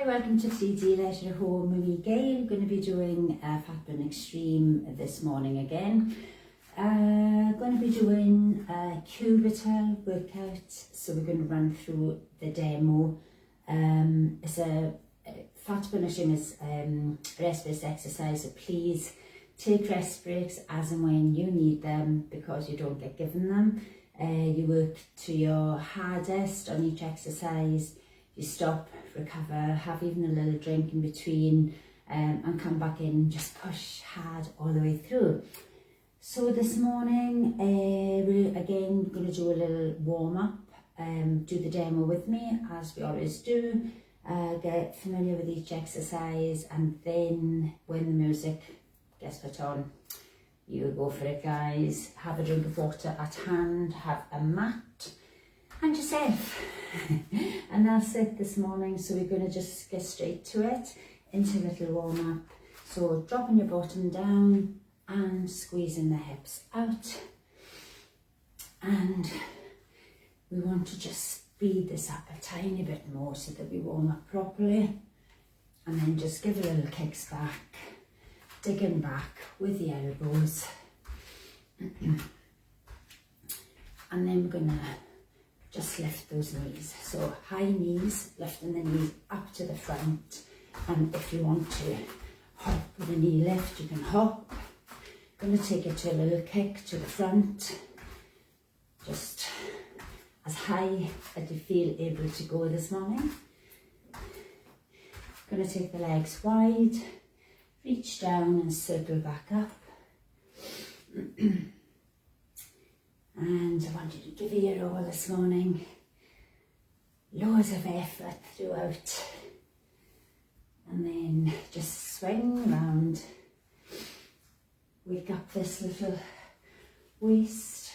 welcome to 3D Leisure at Home with me, Gail. We're going to be doing a Fat Burn Extreme this morning again. Going to be doing a Cubital workout, so we're going to run through the demo. It's a Fat Burn Extreme is rest-based exercise, so please take rest breaks as and when you need them because you don't get given them. You work to your hardest on each exercise. You stop, recover, have even a little drink in between, and come back in and just push hard all the way through. So this morning, we're again going to do a little warm up, do the demo with me as we always do, get familiar with each exercise, and then when the music gets put on, you go for it, guys. Have a drink of water at hand, have a mat and yourself. And that's it this morning. So we're going to just get straight to it, into a little warm up. So dropping your bottom down and squeezing the hips out. And we want to just speed this up a tiny bit more so that we warm up properly. And then just give a little kicks back, digging back with the elbows. And then we're going to just lift those knees. So high knees, lifting the knees up to the front. And if you want to hop with a knee lift, you can hop. Going to take it to a little kick to the front. Just as high as you feel able to go this morning. Going to take the legs wide, reach down and circle back up. And I want you to give it your all this morning. Loads of effort throughout. And then just swing round. Wake up this little waist.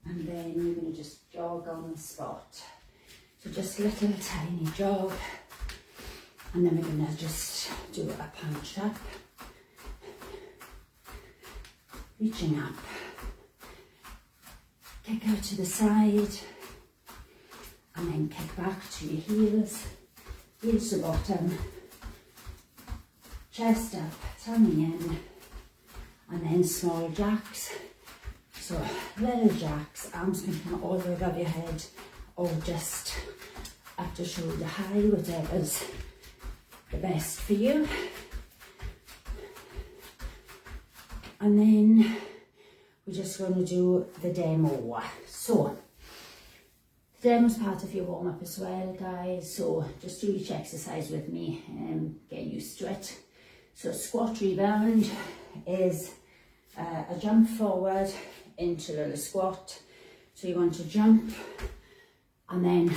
And then you're going to just jog on the spot. So just little tiny jog. And then we're going to just do a punch up. Reaching up. Kick out to the side, and then kick back to your heels, heels to bottom, chest up, tummy in, and then small jacks. So little jacks, arms can come all the way above your head, or just up to shoulder high, whatever's the best for you. And then we're just going to do the demo. So, the demo's part of your warm-up as well, guys. So, just do each exercise with me and get used to it. So, squat rebound is a jump forward into a little squat. So, you want to jump and then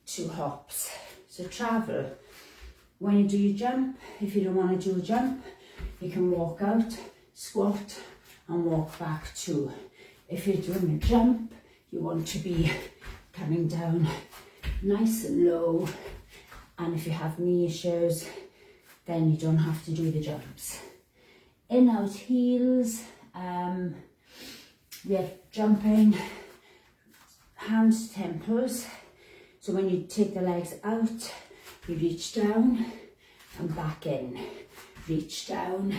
2 hops. So, travel. When you do your jump, if you don't want to do a jump, you can walk out, squat, and walk back 2. If you're doing a jump, you want to be coming down nice and low. And if you have knee issues, then you don't have to do the jumps. In, out, heels. We have jumping, hands to temples. So when you take the legs out, you reach down and back in. Reach down.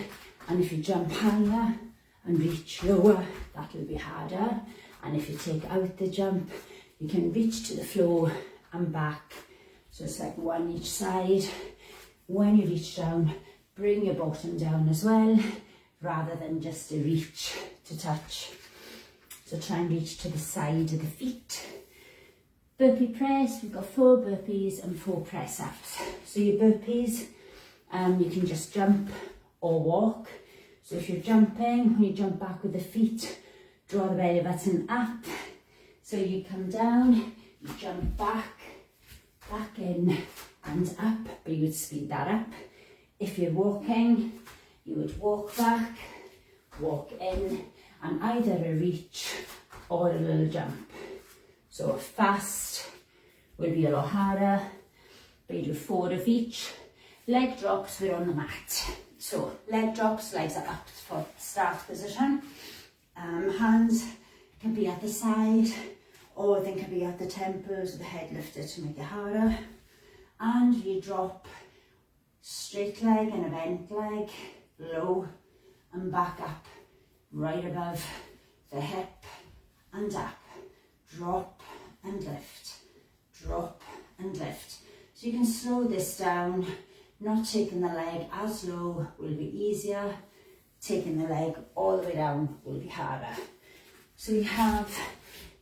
And if you jump higher and reach lower, that will be harder. And if you take out the jump, you can reach to the floor and back. So it's like one each side. When you reach down, bring your bottom down as well, rather than just a reach to touch. So try and reach to the side of the feet. Burpee press, we've got 4 burpees and 4 press ups. So your burpees, you can just jump or walk. So if you're jumping, when you jump back with the feet, draw the belly button up. So you come down, you jump back, back in and up, but you would speed that up. If you're walking, you would walk back, walk in, and either a reach or a little jump. So fast will be a lot harder, but you do 4 of each. Leg drops, we're on the mat. So leg drops, legs are up for start position. Hands can be at the side, or they can be at the temples with the head lifted to make it harder. and you drop straight leg and a bent leg, low and back up, right above the hip and up, drop and lift, drop and lift. So you can slow this down, not taking the leg as low will be easier, taking the leg all the way down will be harder. So we have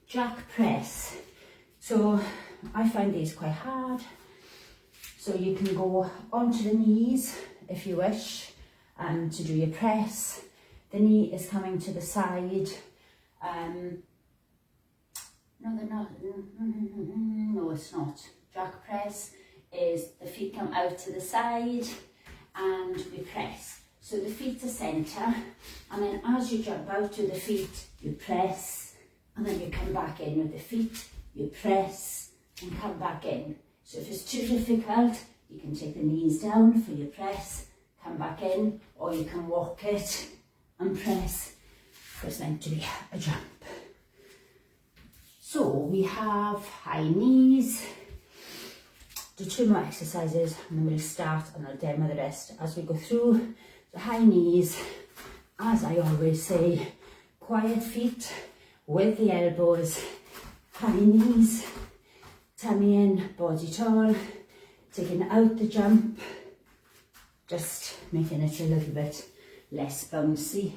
jack press. So I find these quite hard. So you can go onto the knees if you wish to do your press. The knee is coming to the side. No, they're not. No, it's not. Jack press is the feet come out to the side and we press. So the feet are centre, and then as you jump out to the feet, you press, and then you come back in with the feet, you press and come back in. So if it's too difficult, you can take the knees down for your press, come back in, or you can walk it and press, for it's meant to be a jump. So we have high knees. Do 2 more exercises and then we'll start and I'll demo the rest as we go through. The high knees, as I always say, quiet feet with the elbows, high knees, tummy in, body tall, taking out the jump, just making it a little bit less bouncy.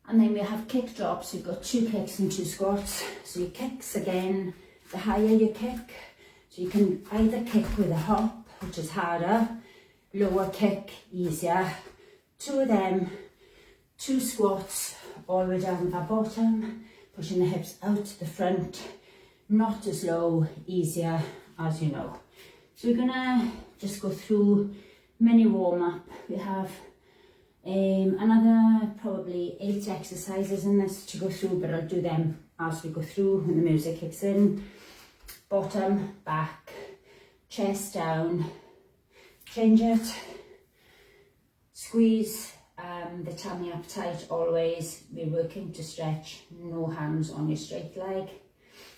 And then we have kick drops. We've got 2 kicks and 2 squats. So your kicks again, the higher you kick, so you can either kick with a hop, which is harder, lower kick, easier. 2 of them, 2 squats, all the way down the bottom, pushing the hips out to the front, not as low, easier, as you know. So we're gonna just go through mini warm up. We have another probably 8 exercises in this to go through, but I'll do them as we go through when the music kicks in. Bottom, back, chest down, change it, squeeze the tummy up tight always. We're working to stretch, no hands on your straight leg.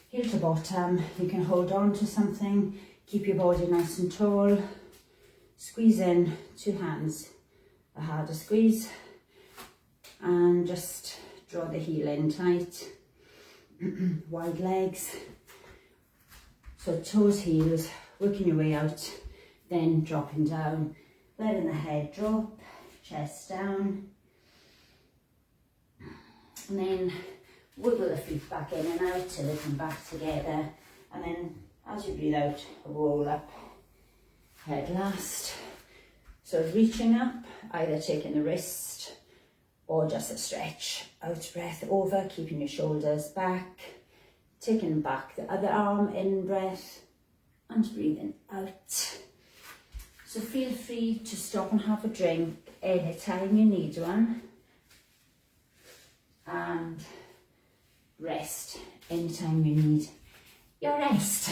Heel to bottom, you can hold on to something, keep your body nice and tall. Squeeze in, 2 hands, a harder squeeze, and just draw the heel in tight. Wide legs. So toes, heels, working your way out, then dropping down, letting the head drop, chest down, and then wiggle the feet back in and out till they come back together, and then as you breathe out, roll up, head last. So reaching up, either taking the wrist or just a stretch, out breath over, keeping your shoulders back, taking back the other arm, in breath and breathing out. So feel free to stop and have a drink anytime you need one, and rest anytime you need your rest.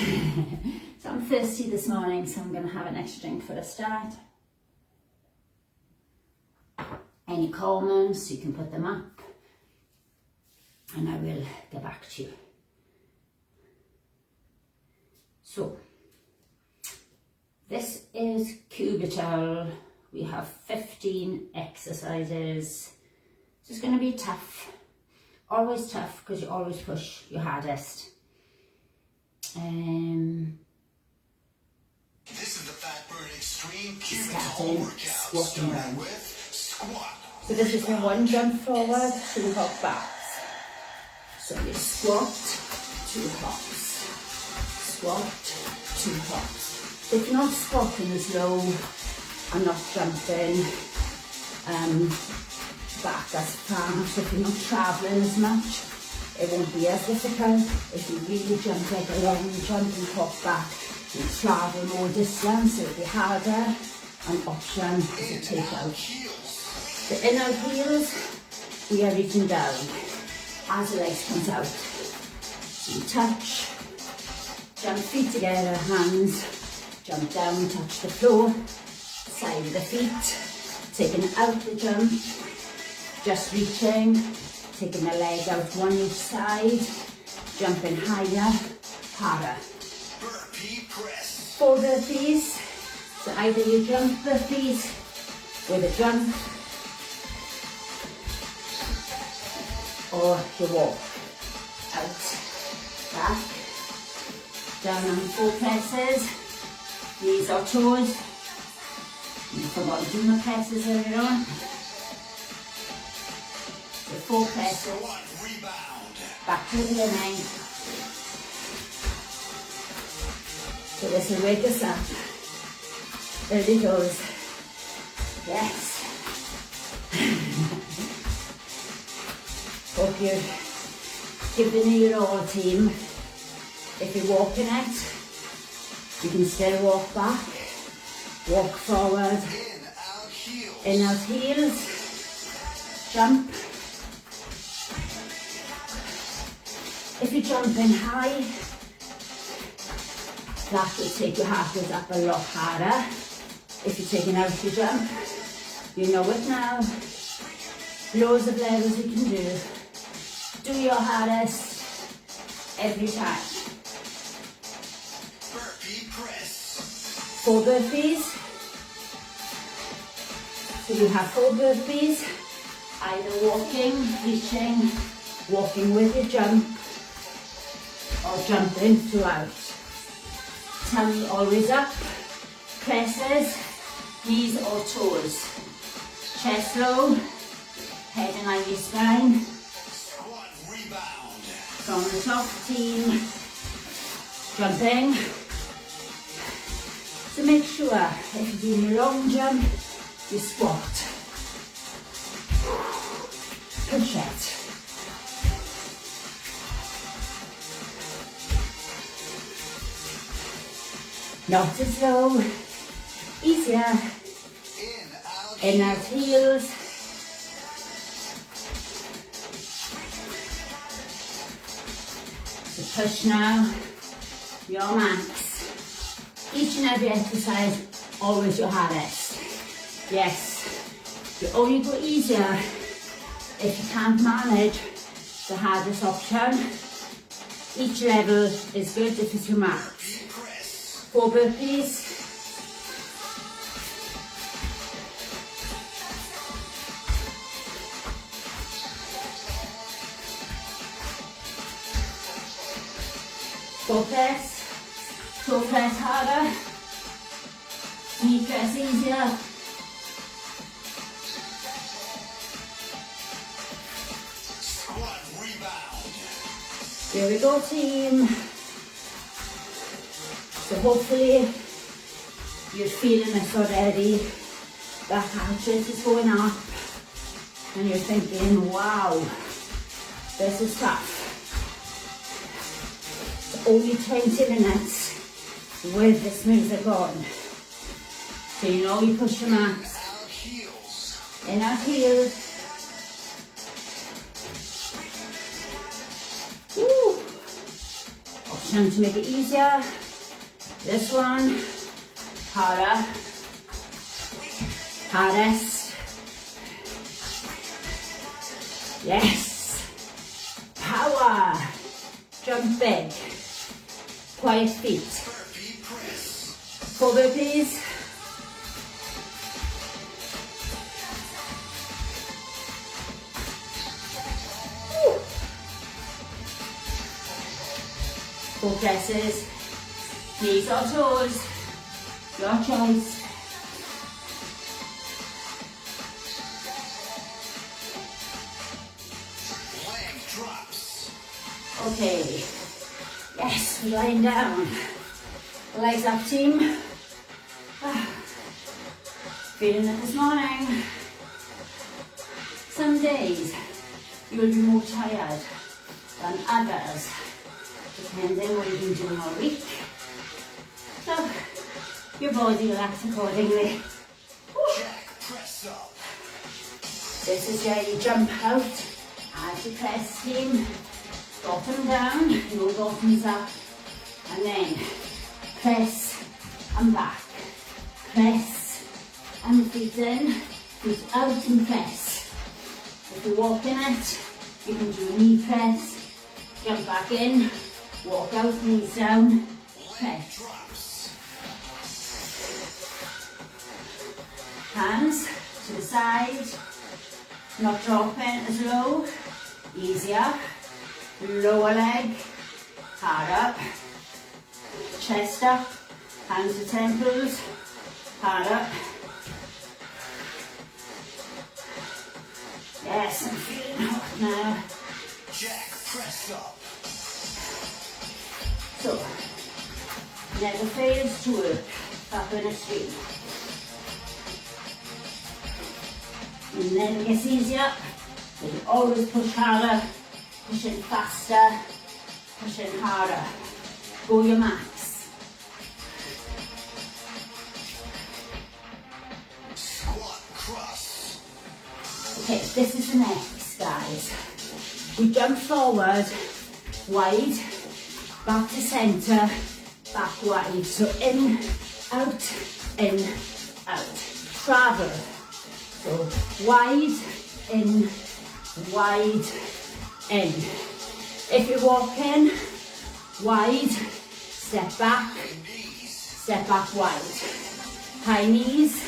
So I'm thirsty this morning, so I'm going to have an extra drink for a start. Any comments, you can put them up and I will get back to you. So this is Cubital. We have 15 exercises. So it's going to be tough. Always tough because you always push your hardest. This is the Fat Burn Extreme Cubital workout. Squatting down. With squat. So this is your 1 jump forward, 2 hop backs. So you squat, 2 hops. Squat, 2 hops. So if you're not squatting as low and not jumping back as fast, so if you're not travelling as much, it won't be as difficult. If you really jump like a long jump and hop back, you travel more distance, it'll be harder. An option is to take out the in-out heels. We are reaching down as the legs comes out. So you touch, jump feet together, hands, jump down, touch the floor, side of the feet, taking out the jump, just reaching, taking the leg out one each side, jumping higher, harder. Burpee press. 4 burpees. So either you jump burpees with a jump, or you walk out, back, down on 4 presses, knees or toes. I forgot to do my presses earlier on. So 4 presses, back to the line. So this will wake us up. Early doors. Yes. Hope you're giving it your all, team. If you're walking it, you can still walk back, walk forward, in out heels, jump. If you're jumping high, that will take your heart rate up a lot harder. If you're taking out your jump, you know it now. Loads of levels you can do. Do your hardest every time. Burpee press. 4 burpees. So you have 4 burpees, either walking, reaching, walking with your jump, or jumping throughout. Tummy always up, presses, knees or toes. Chest low, head in line your spine. Squat rebound. From the top, team, jumping. So make sure if you're doing a long jump, you squat. Push it. Not as low, easier. In, out, heels. So push now, your max. Each and every exercise, always your hardest. Yes, you only go easier if you can't manage the hardest option. Each level is good if it's your max. 4 burpees. Toe press harder, knee press easier. Squat rebound. Here we go, team. So hopefully you're feeling this already. The heart rate is going up and you're thinking, wow, this is tough. Only 20 minutes with this music on. So you know you push your max. In our heels. Woo. Option to make it easier. This one, harder. Hardest. Yes. Power. Jump big. Quiet feet. 4 burpees. Woo. 4 presses. Knees or toes. Your choice. Leg drops. Okay. Yes, lying down. Legs up, team. Feeling it this morning. Some days you will be more tired than others, depending what you've been doing all week. So your body will act accordingly. Jack press up. This is where you jump out as you press, team. Bottom down, no bottoms up, and then press and back, press and feet in, feet out and press. If you're walking it, you can do a knee press, jump back in, walk out, knees down, press. Hands to the side, not dropping as low, easier. Lower leg, hard up, chest up, hands to temples, hard up. Yes, I'm feeling hot now. Jack, press up. So, never fails to work up in a stream. And then it gets easier. You can always push harder, pushing faster, pushing harder. Go your max. Squat, cross. Okay, this is the next, guys. We jump forward, wide, back to centre, back wide. So in, out, travel. So wide, in, wide, in. If you're walking, wide, step back wide. High knees,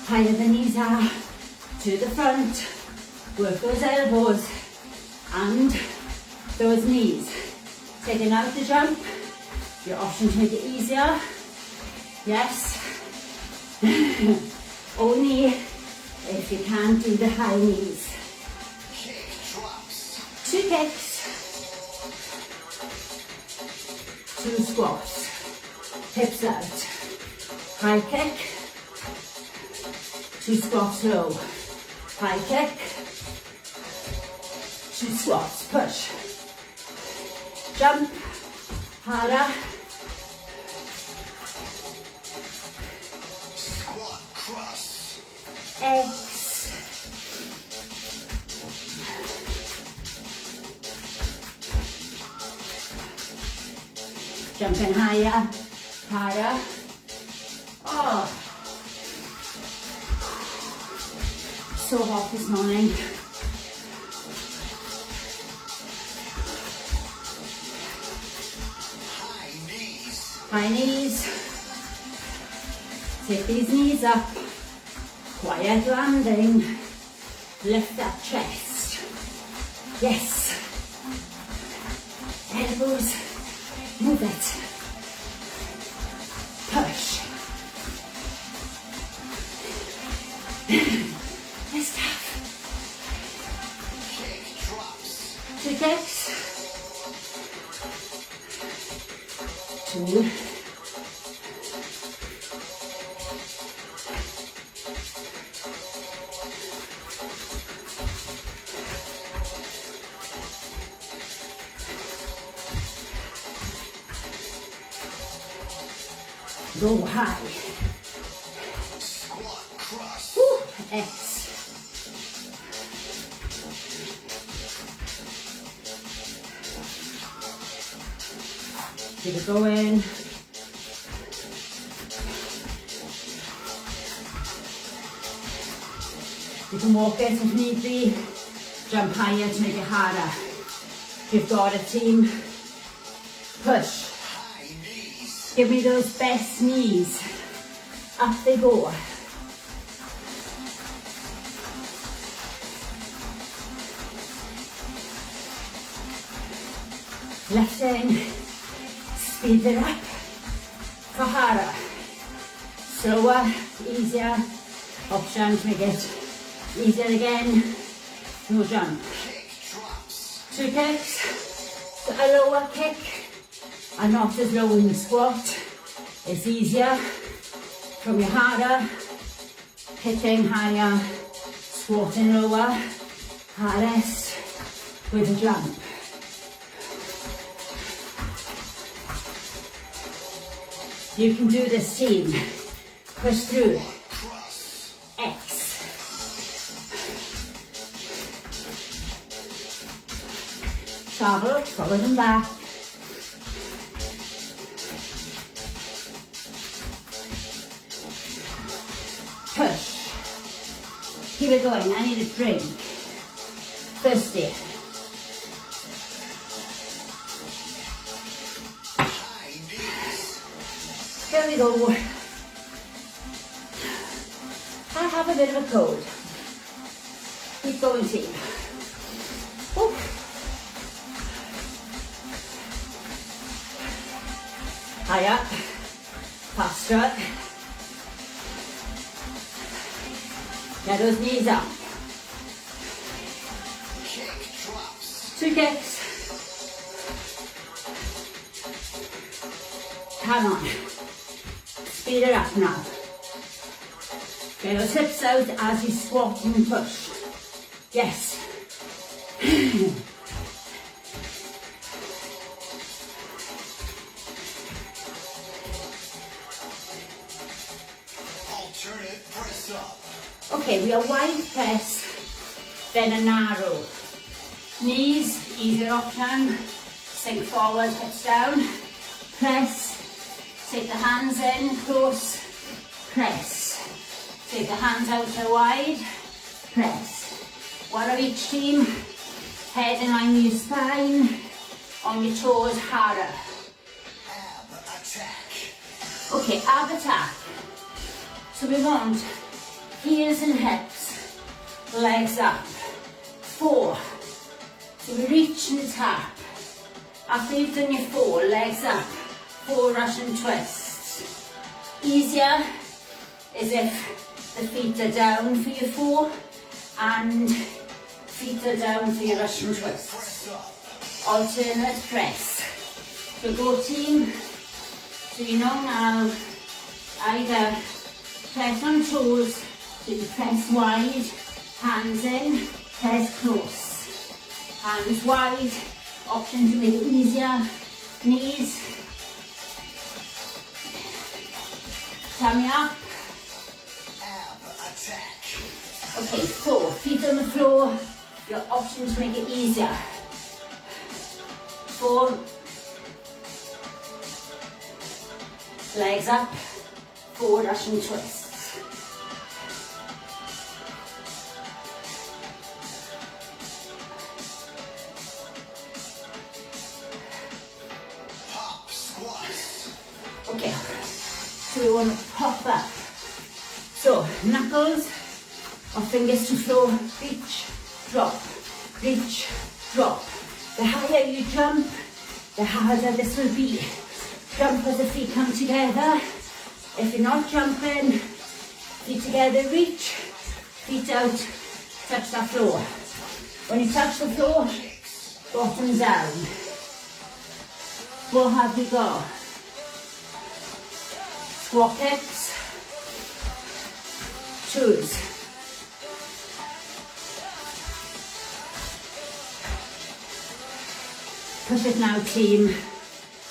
higher the knees are, to the front. Work those elbows and those knees. Taking out the jump, your option to make it easier. Yes. Only if you can't do the high knees. Kick, drops. 2 kicks. 2 squats. Hips out. High kick. 2 squats low. High kick. 2 squats. Push. Jump. Harder. Squat, cross. X. Jumping higher, harder. Oh, so hot this morning. High knees. High knees. Take these knees up. Quiet landing. Lift that chest. Yes. Elbows. Move it. Push. It's tough. Kick, drops. 2 kicks. 2. Go high. Squat, cross. Woo. X. Keep it going. You can walk it if need be. Jump higher to make it harder. If you've got a team, push. High knees. Give me those best knees. Up they go. Lifting, speed it up for harder. Slower, easier. Option to make it easier again. No jump. Kick, drops. 2 kicks. So a lower kick and not as low in the squat. It's easier. From your harder, kicking higher, squatting lower, hardest with a jump. You can do this, team. Push through. Cross. X. Travel forward and back. Push. Keep it going. I need a drink. Thirsty. High knees. Here we go. have a bit of a cold. Keep going, team. Ooh. Higher, faster. Get those knees up. Kick drops. 2 kicks. Come on. Speed it up now. Get those hips out as you squat and push. Yes. Alternate press up. Okay, we are wide press, then a narrow. Knees, easier option. Sink forward, hips down. Press. Take the hands in, close. Press. Take the hands out to wide. Press. One of each team. Head in line with your spine. On your toes, harder. Ab attack. Okay, ab attack. So we want heels and hips, legs up. 4. So we reach and tap. After you've done your 4, legs up. 4 Russian twists. Easier is if the feet are down for your 4 and feet are down for your Russian twists. Press up. Alternate press. So go team. So you know now, either press on toes, so you press wide, hands in, press close. Hands wide, option to make it easier. Knees. Tummy up. Ab attack. Okay, 4. Feet on the floor. Your option to make it easier. 4. Legs up. 4 Russian twists. Pop squats. Okay, so we want to pop up. So, knuckles or fingers to floor, reach, drop, reach, drop. The higher you jump, the harder this will be. Jump as the feet come together. If you're not jumping, feet together, reach, feet out, touch the floor. When you touch the floor, bottom down. What have we got? Squat kicks, 2s. Push it now, team.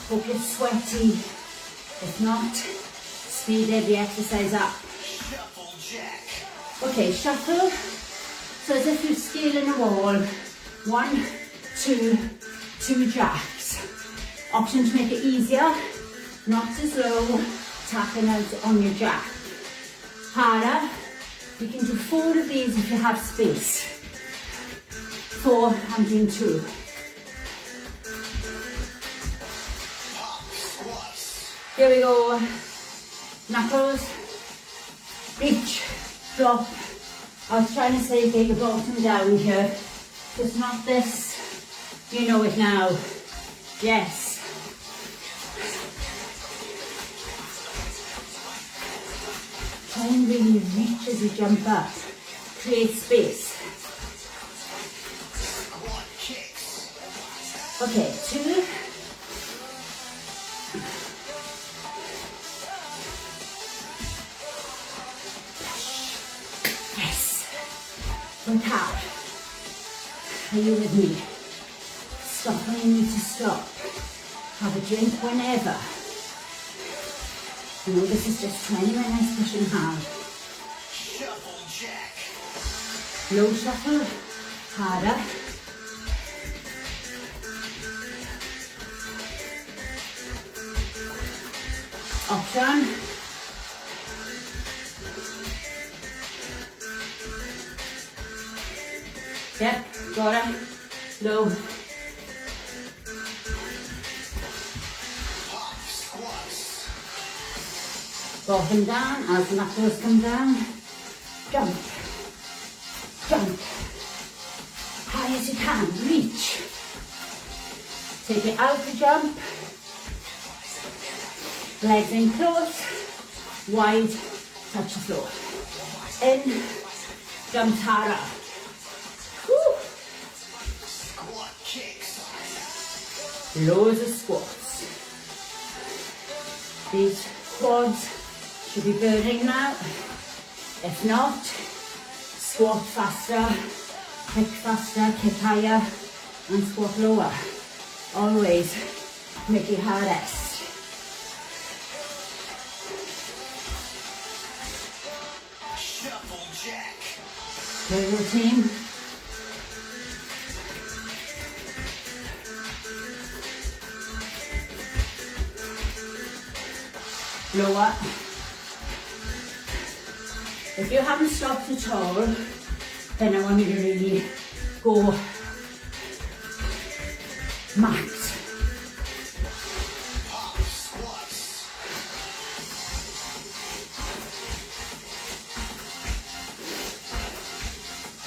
Hope you're sweaty. If not, speed every exercise up. Shuffle jack. Okay, shuffle. So as if you're scaling a wall. 1, 2, 2 jacks. Option to make it easier, not too slow, tapping out on your jack. Harder. You can do 4 of these if you have space. 4, I'm doing 2. Pop squats. Here we go. Knuckles. Reach. Drop. I was trying to say get your bottom down here. Just not this. You know it now. Yes. Try and really reach as you jump up. Create space. Squat kicks. Okay, 2. Yes. Look hard. Are you with me? Stop when you need to stop. Have a drink whenever. You know, this is just 20 minutes pushing hard. Shuffle jack. Low shuffle, harder. Option. Yep, got it. Low. Pop squats. Bottom down as the knuckles come down. jump, jump. High as you can, reach. Take it out the jump. Legs in close, wide, touch the floor. In, jump harder. Woo. Squat kicks. Loads of squats. These quads should be burning now. If not, squat faster, kick higher, and squat lower. Always make your hardest. Shuffle jack. Good routine. Lower. If you haven't stopped at all, then I want you to really go max. Pop squats.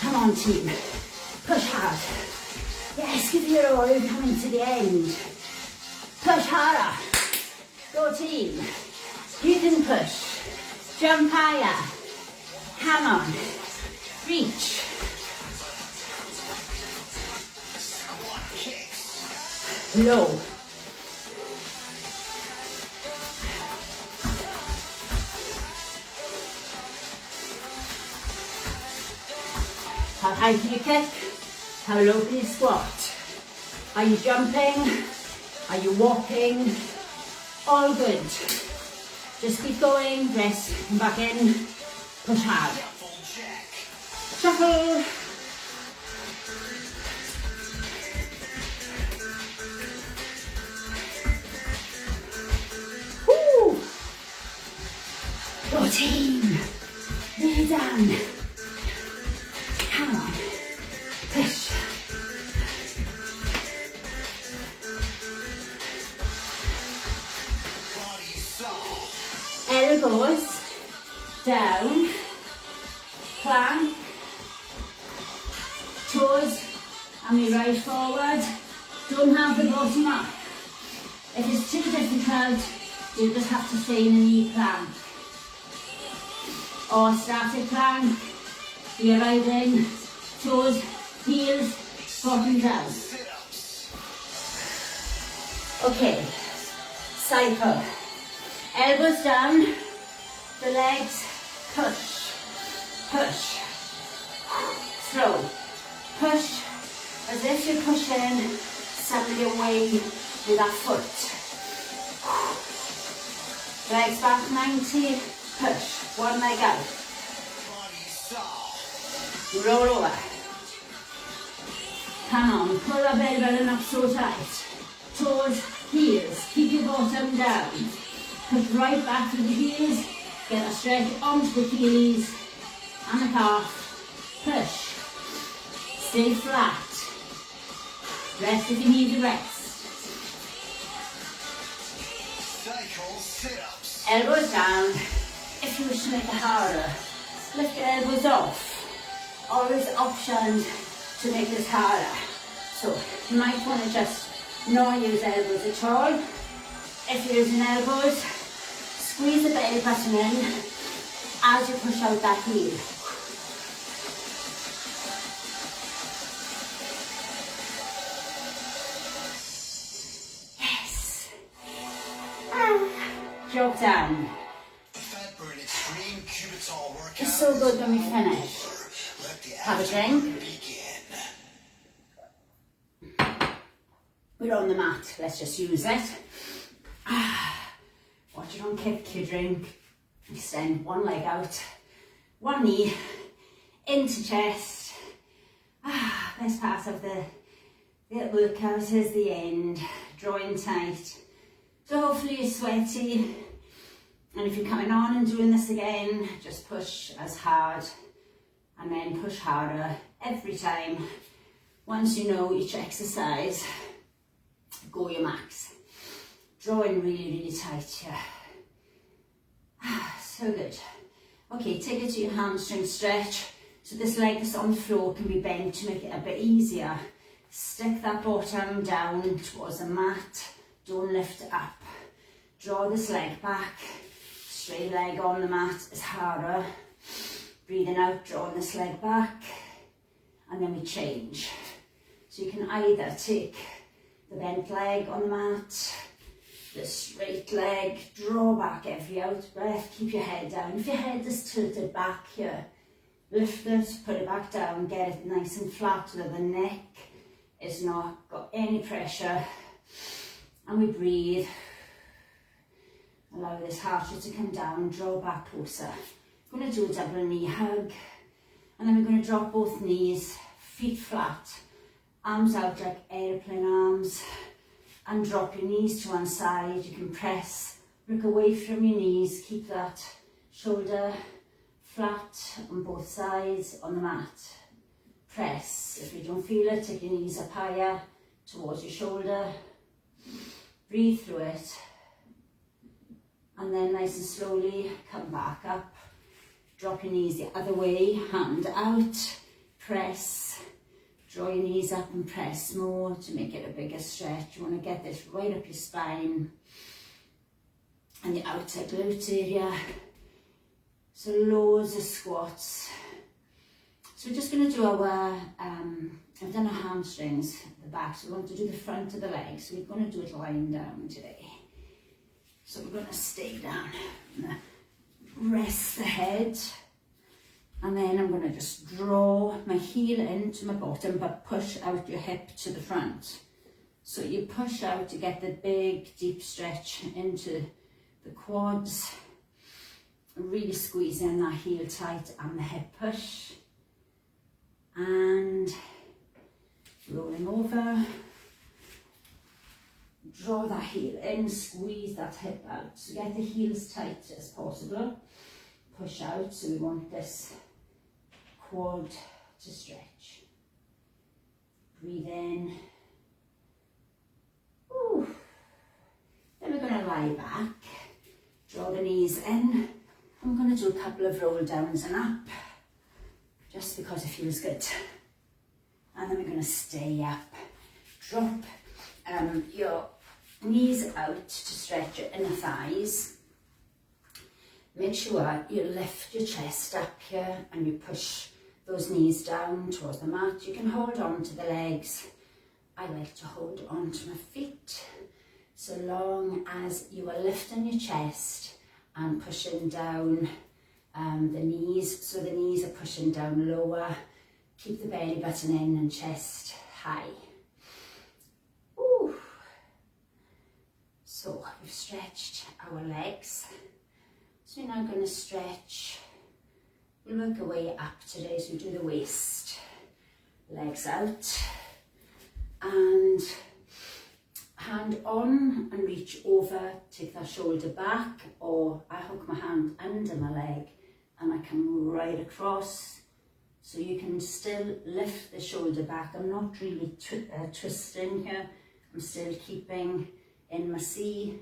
Come on, team. Push hard. Yes, give your all. You're coming to the end. Push harder. Go, team. You can push. Jump higher. Come on. Reach. Squat kicks. Low. How high can you kick? How low can you squat? Are you jumping? Are you walking? All good. Just keep going, rest, come back in, push hard. Shuffle jack. Shuffle. Woo. Go team. Knee down. Come on. Push. Body saw. Elbows down, plank, toes and we right forward. Don't have the bottom up. If it's too difficult, you just have to stay in a knee plank. Or static plank, you're right in, toes, heels, bottom down. Sit-ups. Okay, cycle. Elbows down, the legs, push, push, slow, push, as if you're pushing somebody away with that foot. Legs back 90, push, one leg out, Body saw. roll over. Come on, pull up elbow and up so tight. Toes, heels, keep your bottom down. Push right back to the heels, get a stretch onto the Achilles and the calf. Push. Stay flat. Rest if you need to rest. Cycle sit-ups. Elbows down. If you wish to make it harder, lift your elbows off. Always options to make this harder. So you might want to just not use elbows at all. If you're using elbows, squeeze the belly button in as you push out that heel. Yes. Job done. Fat burn extreme Cubital workout. It's so good when we finish. Let the Have a action drink. begin. We're on the mat, let's just use it. Watch you don't kick your drink. Extend one leg out, one knee, into chest. Best part of the workout is the end, drawing tight. So hopefully you're sweaty. And if you're coming on and doing this again, just push as hard and then push harder every time. Once you know each exercise, go your max. Drawing really, really tight here. So good. Okay, take it to your hamstring stretch. So this leg that's on the floor can be bent to make it a bit easier. Stick that bottom down towards the mat. Don't lift it up. Draw this leg back. Straight leg on the mat is harder. Breathing out, drawing this leg back. And then we change. So you can either take the bent leg on the mat, the straight leg, draw back every out breath, keep your head down. If your head is tilted back here, lift it, put it back down, get it nice and flat so that the neck is not got any pressure. And we breathe. Allow this heart rate to come down, draw back closer. We're going to do a double knee hug. And then we're going to drop both knees, feet flat, arms out like airplane arms. And drop your knees to one side. You can press, look away from your knees, keep that shoulder flat on both sides on the mat. Press. If you don't feel it, take your knees up higher towards your shoulder. Breathe through it. And then nice and slowly come back up. Drop your knees the other way, hand out, press. Draw your knees up and press more to make it a bigger stretch. You want to get this right up your spine and the outer glute area. So loads of squats. So we're just going to do our, I've done our hamstrings at the back, so we want to do the front of the leg. So we're going to do it lying down today. So we're going to stay down, rest the head. And then I'm going to just draw my heel into my bottom, but push out your hip to the front. So you push out to get the big, deep stretch into the quads. Really squeeze in that heel tight and the hip push. And rolling over. Draw that heel in, squeeze that hip out. So get the heel as tight as possible. Push out, so we want this quad to stretch. Breathe in. Ooh. Then we're going to lie back. Draw the knees in. I'm going to do a couple of roll downs and up, just because it feels good. And then we're going to stay up. Drop your knees out to stretch your inner thighs. Make sure you lift your chest up here and you push those knees down towards the mat. You can hold on to the legs. I like to hold on to my feet. So long as you are lifting your chest and pushing down the knees. So the knees are pushing down lower. Keep the belly button in and chest high. Ooh. So we've stretched our legs. So we're now going to stretch. We'll work our way up today, so we do the waist. Legs out. And hand on and reach over, take that shoulder back, or I hook my hand under my leg and I come right across. So you can still lift the shoulder back. I'm not really twisting here. I'm still keeping in my C,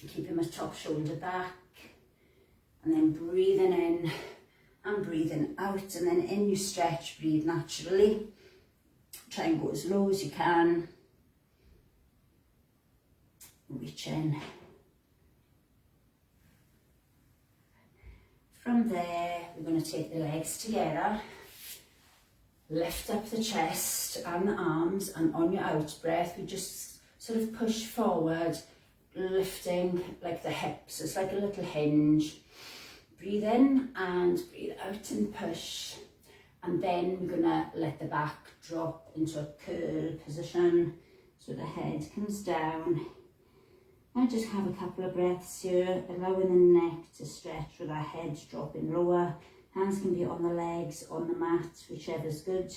keeping my top shoulder back. And then breathing in and breathing out. And then in you stretch, breathe naturally. Try and go as low as you can. Reach in. From there, we're going to take the legs together. Lift up the chest and the arms, and on your out breath, we just sort of push forward, lifting like the hips. It's like a little hinge. Breathe in and breathe out and push. And then we're going to let the back drop into a curl position so the head comes down. And just have a couple of breaths here, allowing the neck to stretch with our head dropping lower. Hands can be on the legs, on the mat, whichever's good.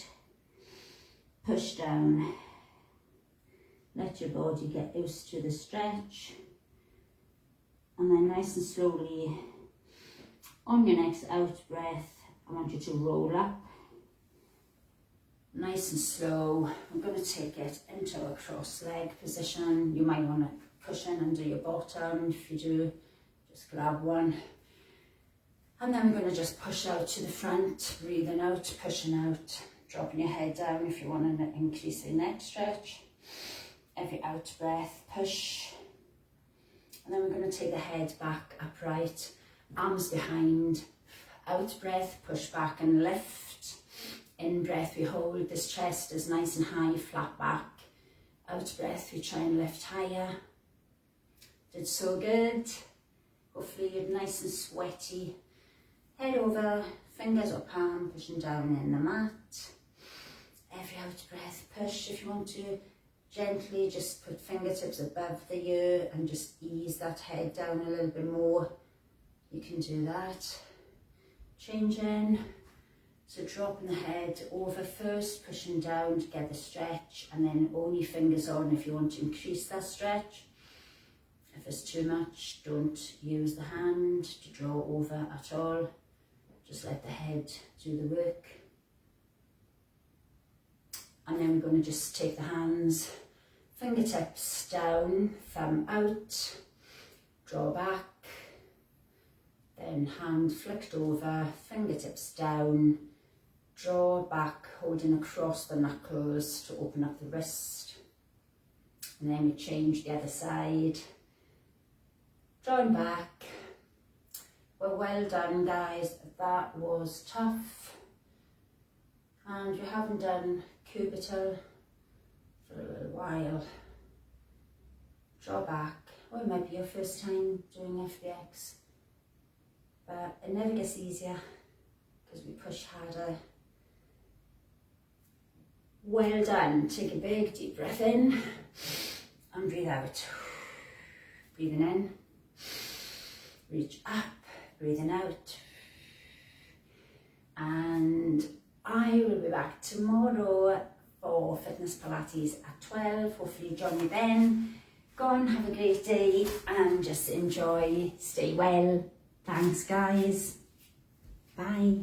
Push down. Let your body get used to the stretch. And then nice and slowly, on your next out breath, I want you to roll up. Nice and slow. I'm going to take it into a cross leg position. You might want to cushion under your bottom. If you do, just grab one. And then we're going to just push out to the front, breathing out, pushing out, dropping your head down if you want to increase your neck stretch. Every out breath, push. And then we're going to take the head back upright, arms behind. Out breath, push back and lift. In breath, we hold. This chest is nice and high, flat back. Out breath, we try and lift higher. Did so good. Hopefully you're nice and sweaty. Head over, fingers or palm, pushing down in the mat. Every out breath, push. If you want to, gently just put fingertips above the ear and just ease that head down a little bit more. You can do that. Change in. So dropping the head over first, pushing down to get the stretch, and then only fingers on if you want to increase that stretch. If it's too much, don't use the hand to draw over at all. Just let the head do the work. And then we're going to just take the hands, fingertips down, thumb out, draw back, then hand flicked over, fingertips down, draw back, holding across the knuckles to open up the wrist. And then we change the other side, drawing back. Well done, guys. That was tough. And you haven't done cubital for a little while. Draw back. Or it might be your first time doing FBX. But it never gets easier because we push harder. Well done. Take a big deep breath in and breathe out. Breathing in, reach up, breathing out. And I will be back tomorrow for Fitness Pilates at 12. Hopefully join me then. Go on, have a great day and just enjoy. Stay well. Thanks, guys. Bye.